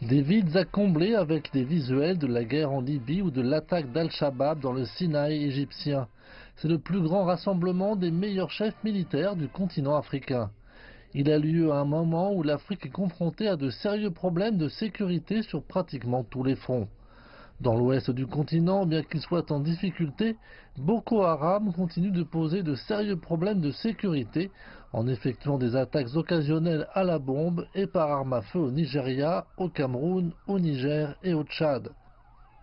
Des vides à combler avec des visuels de la guerre en Libye ou de l'attaque d'Al-Shabaab dans le Sinaï égyptien. C'est le plus grand rassemblement des meilleurs chefs militaires du continent africain. Il a lieu à un moment où l'Afrique est confrontée à de sérieux problèmes de sécurité sur pratiquement tous les fronts. Dans l'ouest du continent, bien qu'il soit en difficulté, Boko Haram continue de poser de sérieux problèmes de sécurité en effectuant des attaques occasionnelles à la bombe et par arme à feu au Nigeria, au Cameroun, au Niger et au Tchad.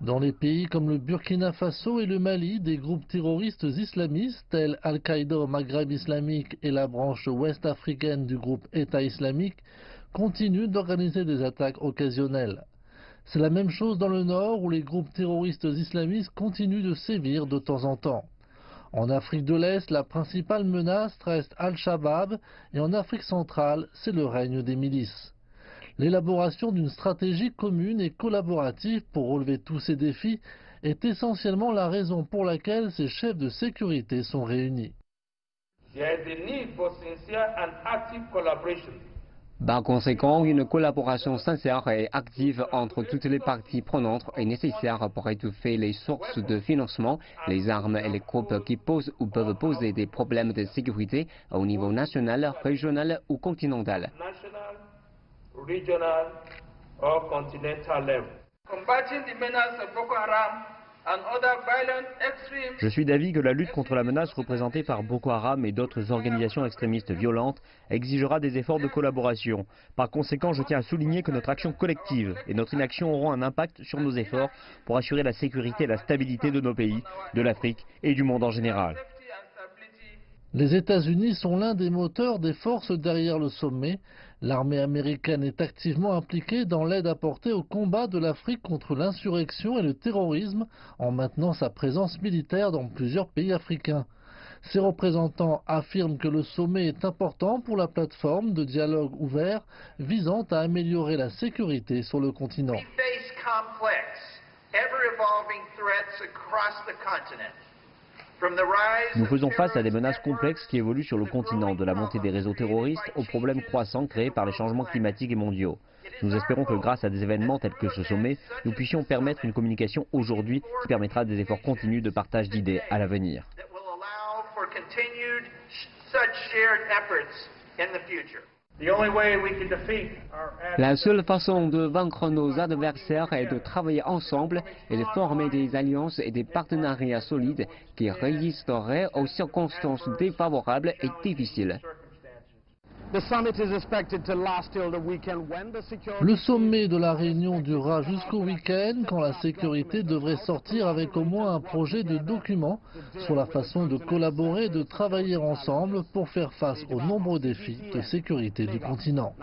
Dans les pays comme le Burkina Faso et le Mali, des groupes terroristes islamistes tels Al-Qaïda au Maghreb islamique et la branche ouest africaine du groupe État islamique continuent d'organiser des attaques occasionnelles. C'est la même chose dans le nord où les groupes terroristes islamistes continuent de sévir de temps en temps. En Afrique de l'Est, la principale menace reste Al-Shabaab et en Afrique centrale, c'est le règne des milices. L'élaboration d'une stratégie commune et collaborative pour relever tous ces défis est essentiellement la raison pour laquelle ces chefs de sécurité sont réunis. Par conséquent, une collaboration sincère et active entre toutes les parties prenantes est nécessaire pour étouffer les sources de financement, les armes et les groupes qui posent ou peuvent poser des problèmes de sécurité au niveau national, régional ou continental. Je suis d'avis que la lutte contre la menace représentée par Boko Haram et d'autres organisations extrémistes violentes exigera des efforts de collaboration. Par conséquent, je tiens à souligner que notre action collective et notre inaction auront un impact sur nos efforts pour assurer la sécurité et la stabilité de nos pays, de l'Afrique et du monde en général. Les États-Unis sont l'un des moteurs des forces derrière le sommet. L'armée américaine est activement impliquée dans l'aide apportée au combat de l'Afrique contre l'insurrection et le terrorisme en maintenant sa présence militaire dans plusieurs pays africains. Ses représentants affirment que le sommet est important pour la plateforme de dialogue ouvert visant à améliorer la sécurité sur le continent. Nous faisons face à des menaces complexes qui évoluent sur le continent, de la montée des réseaux terroristes aux problèmes croissants créés par les changements climatiques et mondiaux. Nous espérons que grâce à des événements tels que ce sommet, nous puissions permettre une communication aujourd'hui qui permettra des efforts continus de partage d'idées à l'avenir. La seule façon de vaincre nos adversaires est de travailler ensemble et de former des alliances et des partenariats solides qui résisteraient aux circonstances défavorables et difficiles. Le sommet de la Réunion durera jusqu'au week-end quand la sécurité devrait sortir avec au moins un projet de document sur la façon de collaborer et de travailler ensemble pour faire face aux nombreux défis de sécurité du continent.